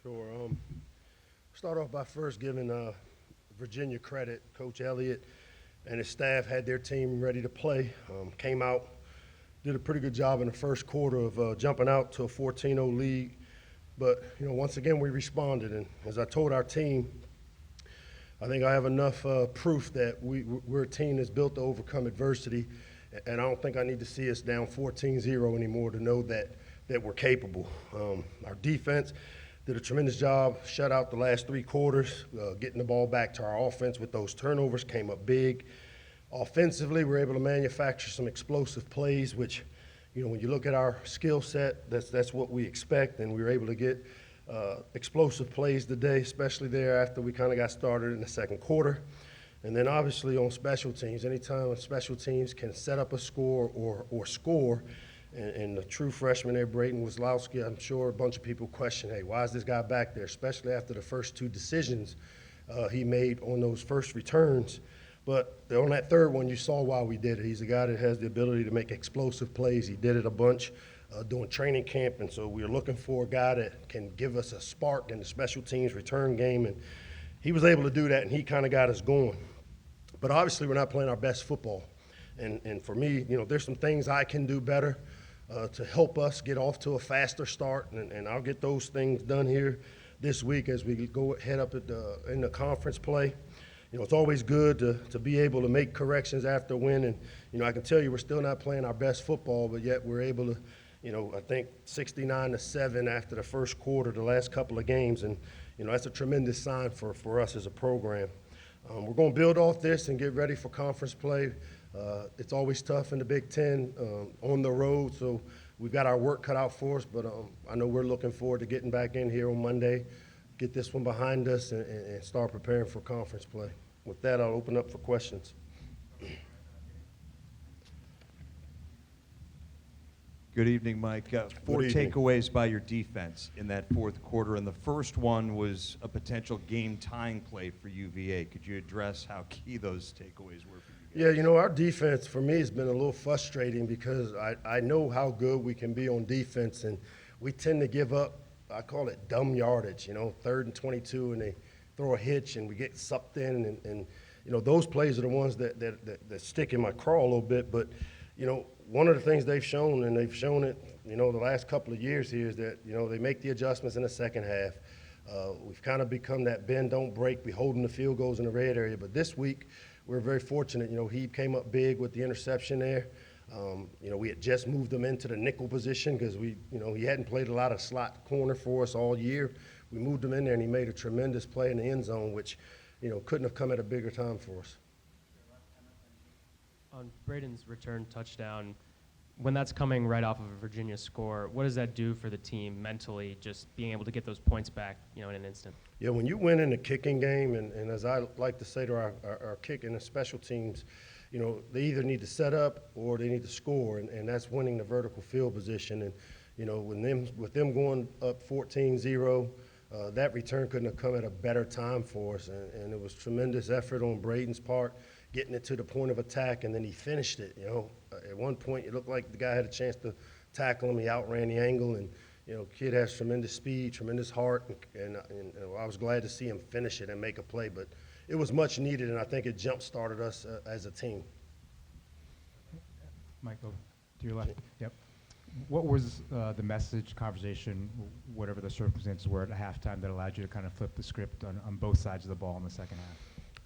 Sure. Start off by first giving Virginia credit. Coach Elliott and his staff had their team ready to play. Came out, did a pretty good job in the first quarter of jumping out to a 14-0 lead. But, once again, we responded. And as I told our team, I think I have enough proof that we're a team that's built to overcome adversity. And I don't think I need to see us down 14-0 anymore to know that we're capable. Our defense did a tremendous job, shut out the last three quarters, getting the ball back to our offense with those turnovers, came up big. Offensively, we're able to manufacture some explosive plays, which, when you look at our skill set, that's what we expect, and we were able to get explosive plays today, especially there after we kind of got started in the second quarter. And then obviously on special teams, anytime special teams can set up a score or score, and the true freshman there, Brayden Locksley, I'm sure a bunch of people question, hey, why is this guy back there, especially after the first two decisions he made on those first returns. But on that third one, you saw why we did it. He's a guy that has the ability to make explosive plays. He did it a bunch during training camp, and so we're looking for a guy that can give us a spark in the special teams return game, and he was able to do that, and he kind of got us going. But obviously we're not playing our best football. And for me, there's some things I can do better to help us get off to a faster start, and I'll get those things done here this week as we go head up in the conference play. It's always good to be able to make corrections after a win, and I can tell you we're still not playing our best football, but yet we're able to, I think 69-7 after the first quarter, the last couple of games, and that's a tremendous sign for us as a program. We're going to build off this and get ready for conference play. It's always tough in the Big Ten on the road, so we've got our work cut out for us, but I know we're looking forward to getting back in here on Monday, get this one behind us, and start preparing for conference play. With that, I'll open up for questions. Good evening, Mike. Four takeaways by your defense in that fourth quarter, and the first one was a potential game-tying play for UVA. Could you address how key those takeaways were for you guys? Yeah, our defense for me has been a little frustrating because I know how good we can be on defense, and we tend to give up, I call it dumb yardage, 3rd and 22, and they throw a hitch, and we get sucked in, and those plays are the ones that stick in my craw a little bit, but, one of the things they've shown, and they've shown it, the last couple of years here, is that, they make the adjustments in the second half. We've kind of become that bend, don't break. We holding the field goals in the red area. But this week, we're very fortunate. He came up big with the interception there. We had just moved him into the nickel position because he hadn't played a lot of slot corner for us all year. We moved him in there, and he made a tremendous play in the end zone, which, couldn't have come at a bigger time for us. On Brayden's return touchdown, when that's coming right off of a Virginia score, what does that do for the team mentally, just being able to get those points back, in an instant? Yeah, when you win in the kicking game, and as I like to say to our kicking and special teams, they either need to set up or they need to score, and that's winning the vertical field position. And, with them going up 14-0, that return couldn't have come at a better time for us, and it was tremendous effort on Brayden's part, getting it to the point of attack, and then he finished it. At one point it looked like the guy had a chance to tackle him. He outran the angle, and kid has tremendous speed, tremendous heart, and I was glad to see him finish it and make a play. But it was much needed, and I think it jump-started us as a team. Michael, to your left. Yep. What was the message, conversation, whatever the circumstances were at halftime that allowed you to kind of flip the script on both sides of the ball in the second half?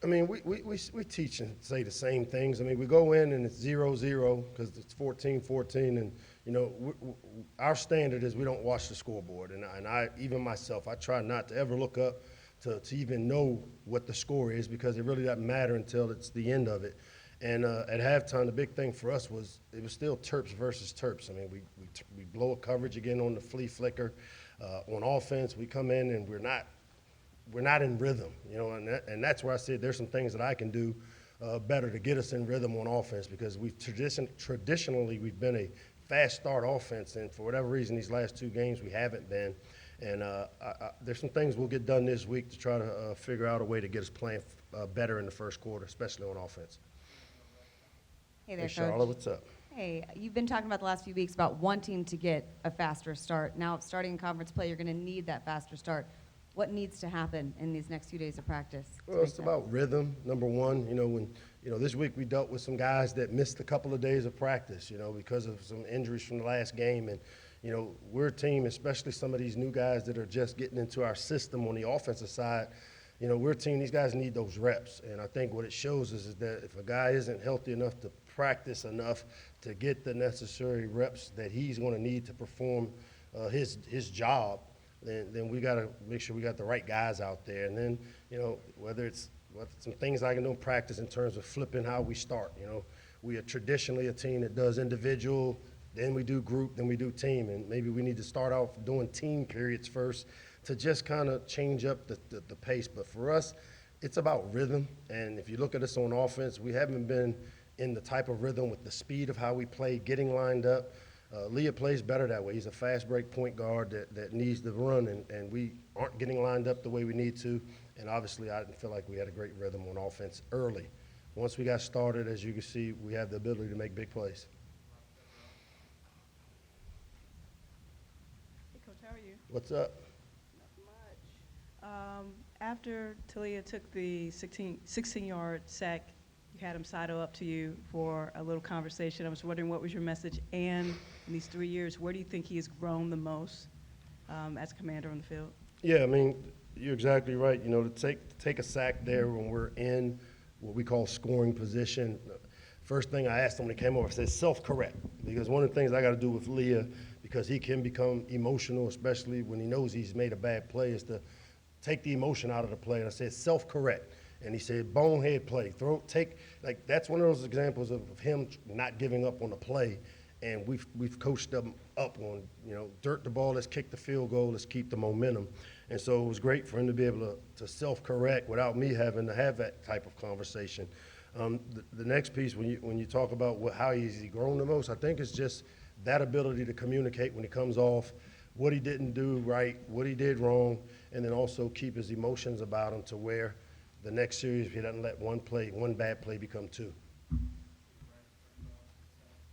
I mean, we teach and say the same things. I mean, we go in and it's 0-0 because it's 14-14, and our standard is we don't watch the scoreboard. And I even myself, I try not to ever look up to even know what the score is because it really doesn't matter until it's the end of it. And at halftime, the big thing for us was it was still Terps versus Terps. I mean, we blow a coverage again on the flea flicker. On offense, we come in and we're not in rhythm, and that's where I said there's some things that I can do better to get us in rhythm on offense because traditionally we've been a fast start offense, and for whatever reason these last two games we haven't been. And there's some things we'll get done this week to try to figure out a way to get us playing better in the first quarter, especially on offense. Hey there, Hey, Coach. Charlotte, what's up? Hey, you've been talking about the last few weeks about wanting to get a faster start. Now, starting in conference play, you're going to need that faster start. What needs to happen in these next few days of practice? Well, it's about rhythm, number one. This week we dealt with some guys that missed a couple of days of practice, because of some injuries from the last game. And, we're a team, especially some of these new guys that are just getting into our system on the offensive side. We're a team, these guys need those reps. And I think what it shows us is that if a guy isn't healthy enough to practice enough to get the necessary reps that he's going to need to perform his job, then we got to make sure we got the right guys out there. And then, whether it's some things I can do in practice in terms of flipping how we start. We are traditionally a team that does individual, then we do group, then we do team. And maybe we need to start off doing team periods first to just kind of change up the pace. But for us, it's about rhythm. And if you look at us on offense, we haven't been in the type of rhythm with the speed of how we play, getting lined up. Leah plays better that way. He's a fast break point guard that needs to run, and we aren't getting lined up the way we need to. And obviously, I didn't feel like we had a great rhythm on offense early. Once we got started, as you can see, we have the ability to make big plays. Hey, Coach, how are you? What's up? Not much. After Talia took the 16-yard sack, you had him sidle up to you for a little conversation. I was wondering what was your message, and in these 3 years, where do you think he has grown the most as a commander on the field? Yeah, I mean, you're exactly right. To take a sack there when we're in what we call scoring position, first thing I asked him when he came over, I said self-correct, because one of the things I got to do with Leah, because he can become emotional, especially when he knows he's made a bad play, is to take the emotion out of the play. And I said self-correct. And he said, bonehead play. That's one of those examples of him not giving up on the play. And we've coached them up on, dirt the ball, let's kick the field goal, let's keep the momentum. And so it was great for him to be able to self-correct without me having to have that type of conversation. The next piece, when you talk about how he's grown the most, I think it's just that ability to communicate when he comes off, what he didn't do right, what he did wrong, and then also keep his emotions about him to where the next series, he doesn't let one bad play become two.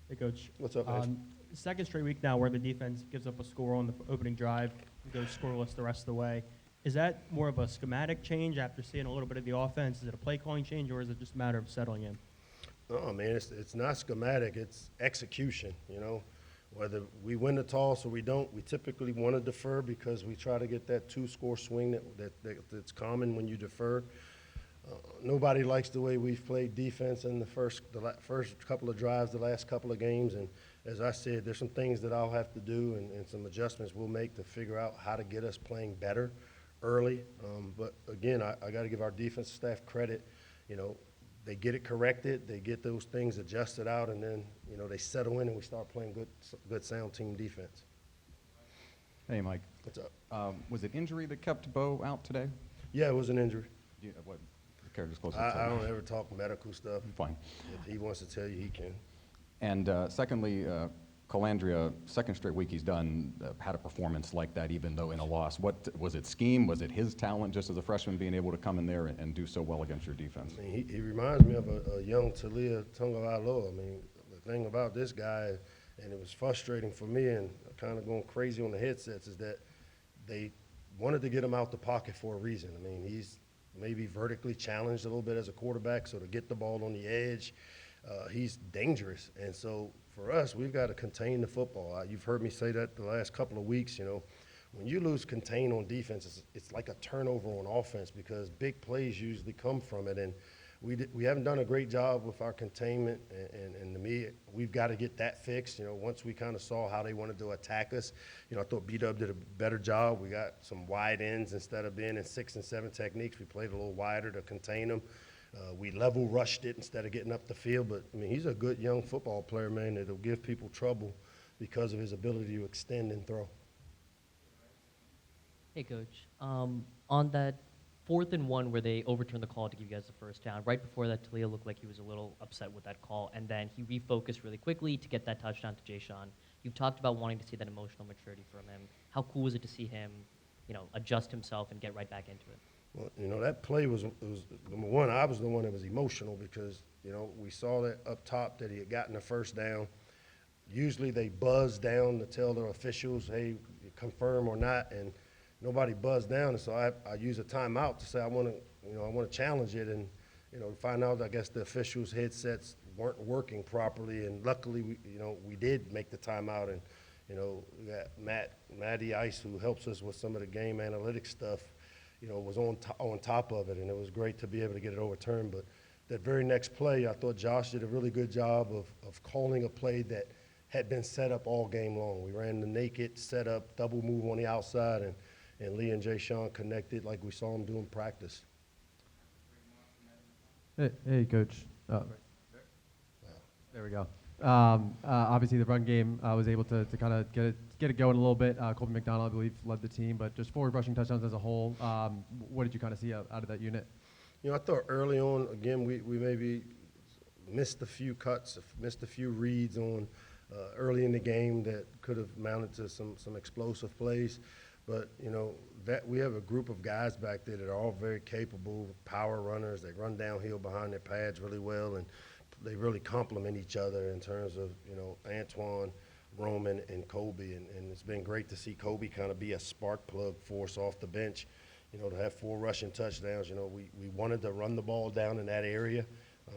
Hey, Coach. What's up, Andrew? Second straight week now where the defense gives up a score on the opening drive, goes scoreless the rest of the way. Is that more of a schematic change after seeing a little bit of the offense? Is it a play calling change, or is it just a matter of settling in? No, man, it's not schematic. It's execution, Whether we win the toss or we don't, we typically want to defer because we try to get that two-score swing that's common when you defer. Nobody likes the way we've played defense in the first couple of drives, the last couple of games. And as I said, there's some things that I'll have to do and some adjustments we'll make to figure out how to get us playing better early. But again, I got to give our defensive staff credit. They get it corrected, they get those things adjusted out, and then they settle in and we start playing good sound team defense. Hey, Mike. What's up? Was it injury that kept Bo out today? Yeah, it was an injury. What care to disclose? I don't ever talk medical stuff. Fine. If he wants to tell you, he can. And secondly, Calandria, second straight week he's done, had a performance like that even though in a loss. What was it, scheme? Was it his talent just as a freshman being able to come in there and do so well against your defense? I mean, he reminds me of a young Talia Tungavailoa. I mean, the thing about this guy, and it was frustrating for me and kind of going crazy on the headsets, is that they wanted to get him out the pocket for a reason. I mean, he's maybe vertically challenged a little bit as a quarterback, so to get the ball on the edge, he's dangerous. And so for us, we've got to contain the football. You've heard me say that the last couple of weeks. When you lose contain on defense, it's like a turnover on offense because big plays usually come from it. And we haven't done a great job with our containment. And to me, we've got to get that fixed. Once we kind of saw how they wanted to attack us, I thought B-Dub did a better job. We got some wide ends instead of being in 6 and 7 techniques. We played a little wider to contain them. We level rushed it instead of getting up the field. But, I mean, he's a good young football player, man, that'll give people trouble because of his ability to extend and throw. Hey, Coach. On that 4th and 1 where they overturned the call to give you guys the first down, right before that, Talia looked like he was a little upset with that call, and then he refocused really quickly to get that touchdown to Jay Sean. You've talked about wanting to see that emotional maturity from him. How cool was it to see him, adjust himself and get right back into it? Well, that play was number one, I was the one that was emotional because, we saw that up top that he had gotten the first down. usually they buzz down to tell their officials, hey, confirm or not, and nobody buzzed down. And so I use a timeout to say I want to challenge it, and find out I guess the officials' headsets weren't working properly, and luckily we did make the timeout, and we got Matty Ice, who helps us with some of the game analytics stuff, was on top of it, and it was great to be able to get it overturned. But that very next play, I thought Josh did a really good job of calling a play that had been set up all game long. We ran the naked setup, double move on the outside, and Lee and Jay Sean connected like we saw them do in practice. Hey, Coach. There we go. Obviously, the run game was able to kind of get it going a little bit. Colby McDonald, I believe, led the team, but just forward rushing touchdowns as a whole, what did you kind of see out of that unit? I thought early on, again, we maybe missed a few cuts, missed a few reads on early in the game that could have mounted to some explosive plays. But, that we have a group of guys back there that are all very capable power runners. They run downhill behind their pads really well, and they really complement each other in terms of, Antoine, Roman, and Kobe. And it's been great to see Kobe kind of be a spark plug for us off the bench, to have 4 rushing touchdowns. We wanted to run the ball down in that area,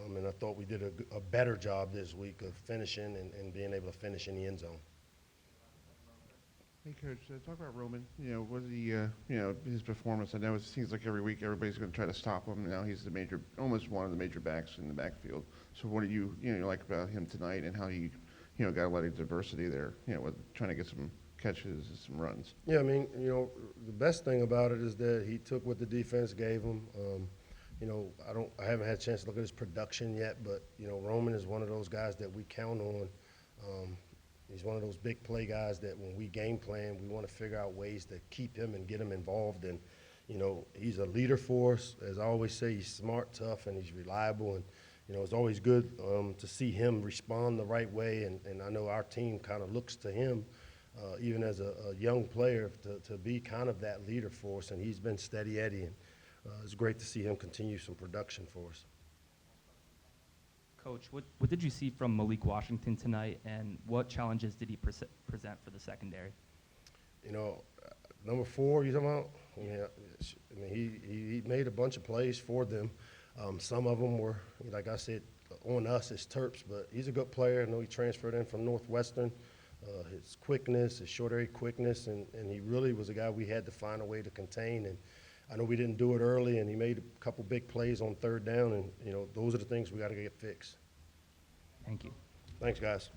and I thought we did a better job this week of finishing and being able to finish in the end zone. Hey, Coach, talk about Roman. What his performance. I know it seems like every week everybody's going to try to stop him. Now he's almost one of the major backs in the backfield. So what do you like about him tonight, and how he, got a lot of diversity there, with trying to get some catches and some runs? Yeah, the best thing about it is that he took what the defense gave him. I haven't had a chance to look at his production yet, but Roman is one of those guys that we count on. He's one of those big play guys that when we game plan, we want to figure out ways to keep him and get him involved. And, he's a leader for us. As I always say, he's smart, tough, and he's reliable. And, it's always good to see him respond the right way. And I know our team kind of looks to him, even as a young player, to be kind of that leader for us. And he's been steady Eddie. And it's great to see him continue some production for us. Coach, what did you see from Malik Washington tonight, and what challenges did he present for the secondary? Number 4, you talking about? Yeah, he made a bunch of plays for them. Some of them were, like I said, on us as Terps, but he's a good player. I know he transferred in from Northwestern. His quickness, his short area quickness, and he really was a guy we had to find a way to contain. And I know we didn't do it early, and he made a couple big plays on 3rd down, and those are the things we got to get fixed. Thank you. Thanks, guys.